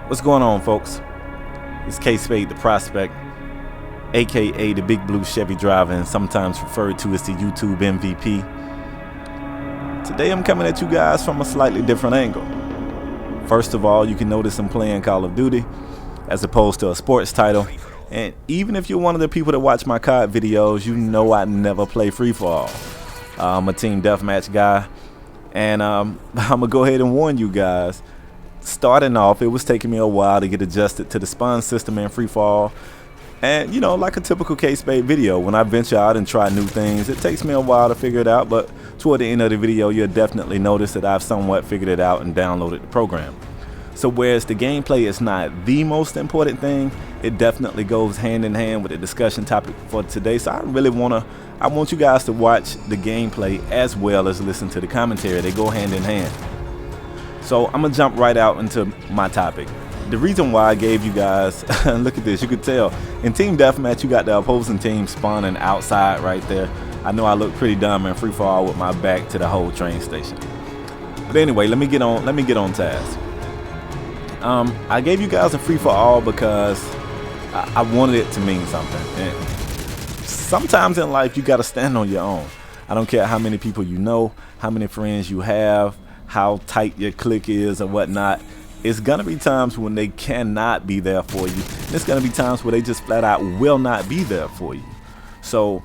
What's going on, folks? It's Kspadetheprospect, aka the Big Blue Chevy driver, and sometimes referred to as the YouTube MVP. Today I'm coming at you guys from a slightly different angle. First of all, you can notice I'm playing Call of Duty as opposed to a sports title. And even if you're one of the people that watch my COD videos, you know I never play free-for-all. I'm a team deathmatch guy, and I'm gonna go ahead and warn you guys. Starting off, it was taking me a while to get adjusted to the spawn system in free-for-all. And you know, like a typical K-Spade video, when I venture out and try new things, it takes me a while to figure it out, but toward the end of the video, you'll definitely notice that I've somewhat figured it out and downloaded the program. So whereas the gameplay is not the most important thing, it definitely goes hand in hand with the discussion topic for today. So I want you guys to watch the gameplay as well as listen to the commentary. They go hand in hand. So I'm gonna jump right out into my topic. The reason why I gave you guys, look at this, you could tell in team deathmatch you got the opposing team spawning outside right there. I know I look pretty dumb in free for all with my back to the whole train station. But anyway, let me get on task. I gave you guys a free for all because I wanted it to mean something. And sometimes in life you gotta stand on your own. I don't care how many people you know, how many friends you have, how tight your clique is or whatnot. It's gonna be times when they cannot be there for you. It's gonna be times where they just flat out will not be there for you. So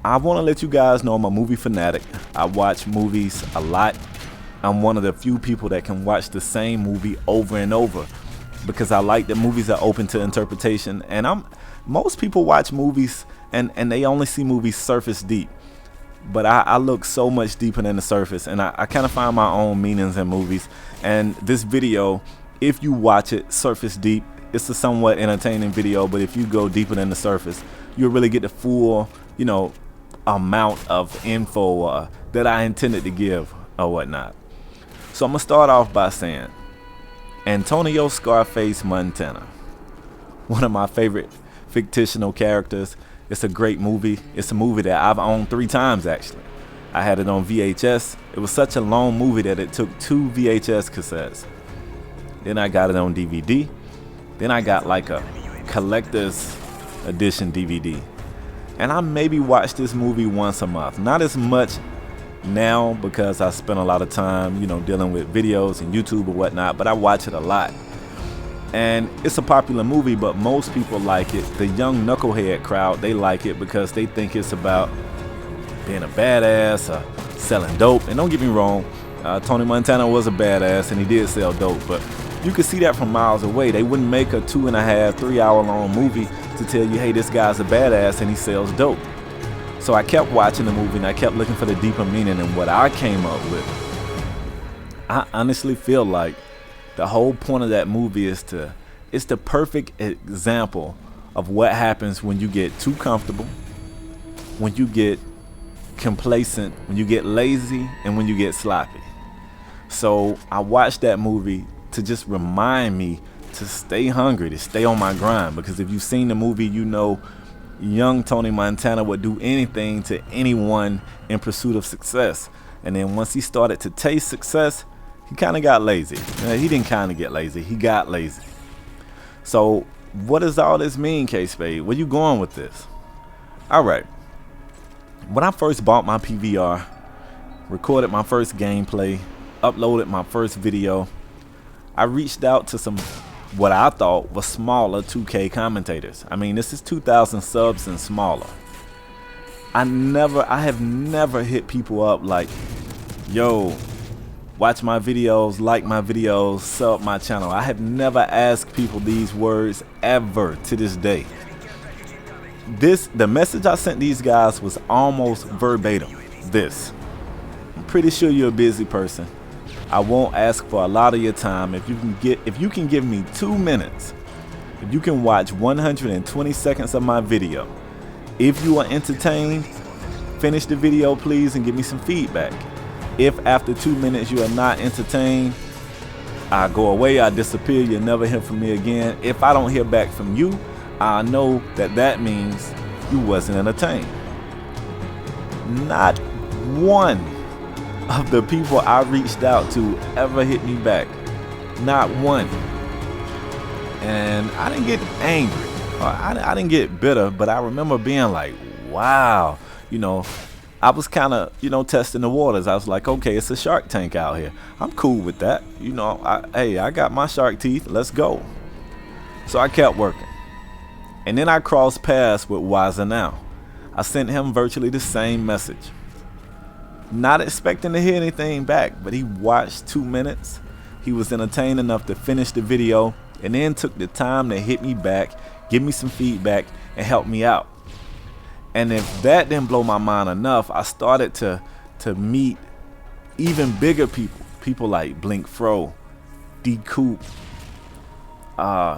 I want to let you guys know I'm a movie fanatic. I watch movies a lot. I'm one of the few people that can watch the same movie over and over because I like that movies are open to interpretation. And most people watch movies and they only see movies surface deep. But I look so much deeper than the surface, and I kind of find my own meanings in movies. And this video, if you watch it surface deep, it's a somewhat entertaining video, but if you go deeper than the surface, you'll really get the full, you know, amount of info that I intended to give or whatnot. So I'm gonna start off by saying Antonio Scarface Montana, one of my favorite fictional characters. It's a great movie. It's a movie that I've owned 3 times actually. I had it on VHS. It was such a long movie that it took 2 VHS cassettes. Then I got it on DVD. Then I got like a collector's edition DVD. And I maybe watch this movie once a month. Not as much now because I spend a lot of time, you know, dealing with videos and YouTube or whatnot, but I watch it a lot. And it's a popular movie, but most people like it. The young knucklehead crowd, they like it because they think it's about being a badass or selling dope. And don't get me wrong, Tony Montana was a badass and he did sell dope, but you could see that from miles away. They wouldn't make a 2.5, 3 hour long movie to tell you, hey, this guy's a badass and he sells dope. So I kept watching the movie and I kept looking for the deeper meaning, and what I came up with, I honestly feel like the whole point of that movie is it's the perfect example of what happens when you get too comfortable, when you get complacent, when you get lazy, and when you get sloppy. So I watched that movie to just remind me to stay hungry, to stay on my grind, because if you've seen the movie, you know young Tony Montana would do anything to anyone in pursuit of success. And then once he started to taste success, he kind of got lazy. He didn't kind of get lazy, he got lazy. So what does all this mean, K-Spade? Where you going with this? Alright, when I first bought my PVR, recorded my first gameplay, uploaded my first video, I reached out to some what I thought was smaller 2K commentators. I mean, this is 2,000 subs and smaller. I have never hit people up like, yo, watch my videos, like my videos, sub my channel. I have never asked people these words ever to this day. The message I sent these guys was almost verbatim this: I'm pretty sure you're a busy person. I won't ask for a lot of your time. If you can give me 2 minutes, if you can watch 120 seconds of my video, if you are entertained, finish the video please and give me some feedback. If after 2 minutes you are not entertained, I go away, I disappear, you'll never hear from me again. If I don't hear back from you, I know that means you wasn't entertained. Not one of the people I reached out to ever hit me back. Not one. And I didn't get angry, or I didn't get bitter, but I remember being like, wow, you know, I was kind of, you know, testing the waters. I was like, okay, it's a Shark Tank out here. I'm cool with that. You know, hey, I got my shark teeth. Let's go. So I kept working. And then I crossed paths with Wiser Now. I sent him virtually the same message. Not expecting to hear anything back, but he watched 2 minutes. He was entertained enough to finish the video and then took the time to hit me back, give me some feedback, and help me out. And if that didn't blow my mind enough, I started to meet even bigger people like Blink Fro, D Coop,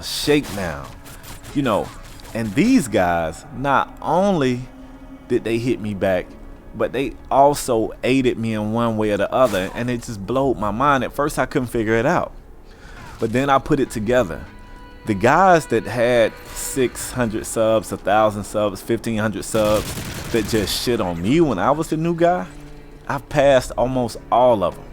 Shakedown, you know. And these guys, not only did they hit me back, but they also aided me in one way or the other, and it just blowed my mind. At first I couldn't figure it out, but then I put it together. The guys that had 600 subs, 1,000 subs, 1,500 subs that just shit on me when I was the new guy, I've passed almost all of them.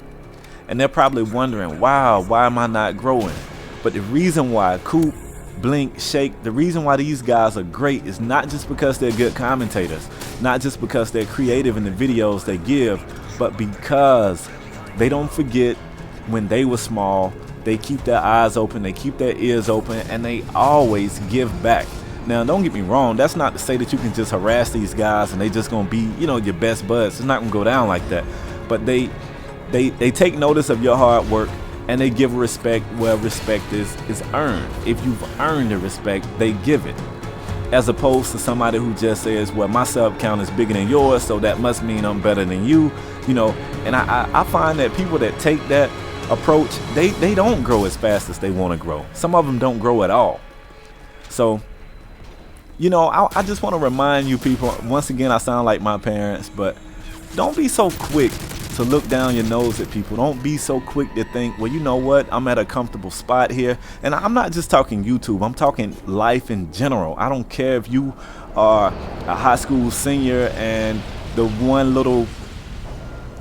And they're probably wondering, wow, why am I not growing? But the reason why Coop, Blink, Shake, the reason why these guys are great is not just because they're good commentators, not just because they're creative in the videos they give, but because they don't forget when they were small. They keep their eyes open, they keep their ears open, and they always give back. Now, don't get me wrong, that's not to say that you can just harass these guys and they just gonna be, you know, your best buds. It's not gonna go down like that. But they take notice of your hard work, and they give respect where respect is earned. If you've earned the respect, they give it. As opposed to somebody who just says, well, my sub count is bigger than yours, so that must mean I'm better than you, you know. And I find that people that take that approach, they don't grow as fast as they want to grow. Some of them don't grow at all. So, you know, I just want to remind you people, once again, I sound like my parents, but don't be so quick to look down your nose at people. Don't be so quick to think, well, you know what, I'm at a comfortable spot here. And I'm not just talking YouTube, I'm talking life in general. I don't care if you are a high school senior and the one little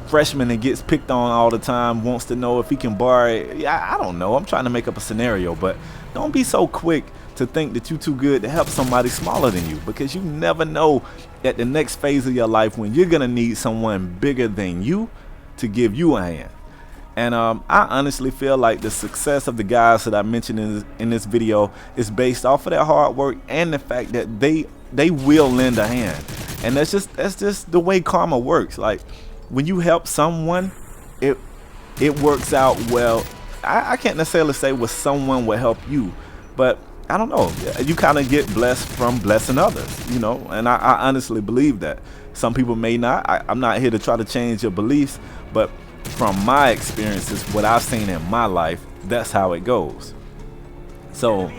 freshman that gets picked on all the time wants to know if he can borrow it. Yeah, I don't know, I'm trying to make up a scenario, but don't be so quick to think that you're too good to help somebody smaller than you, because you never know at the next phase of your life when you're gonna need someone bigger than you to give you a hand. And I honestly feel like the success of the guys that I mentioned in this video is based off of their hard work and the fact that they will lend a hand. And that's just the way karma works. Like, when you help someone, it works out well. I can't necessarily say what someone will help you, but I don't know, you kind of get blessed from blessing others, you know. And I honestly believe that. Some people may not. I'm not here to try to change your beliefs, but from my experiences, what I've seen in my life, that's how it goes. So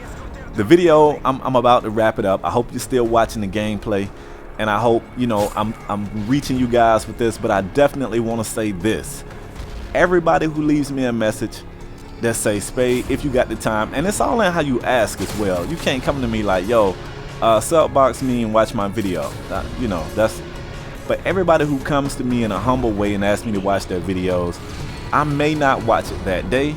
the video, I'm about to wrap it up. I hope you're still watching the gameplay, and I hope, you know, I'm reaching you guys with this, but I definitely want to say this. Everybody who leaves me a message that say, Spade, if you got the time, and it's all in how you ask as well. You can't come to me like, yo, subbox me and watch my video. You know, but everybody who comes to me in a humble way and asks me to watch their videos, I may not watch it that day.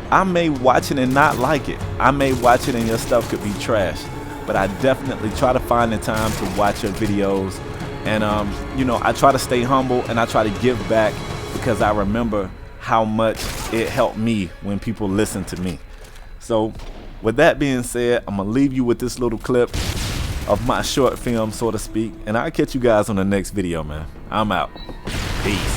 I may watch it and not like it. I may watch it and your stuff could be trash. But I definitely try to find the time to watch your videos. And, you know, I try to stay humble and I try to give back, because I remember how much it helped me when people listen to me. So with that being said, I'm gonna leave you with this little clip of my short film, so to speak, and I'll catch you guys on the next video, man. I'm out. Peace.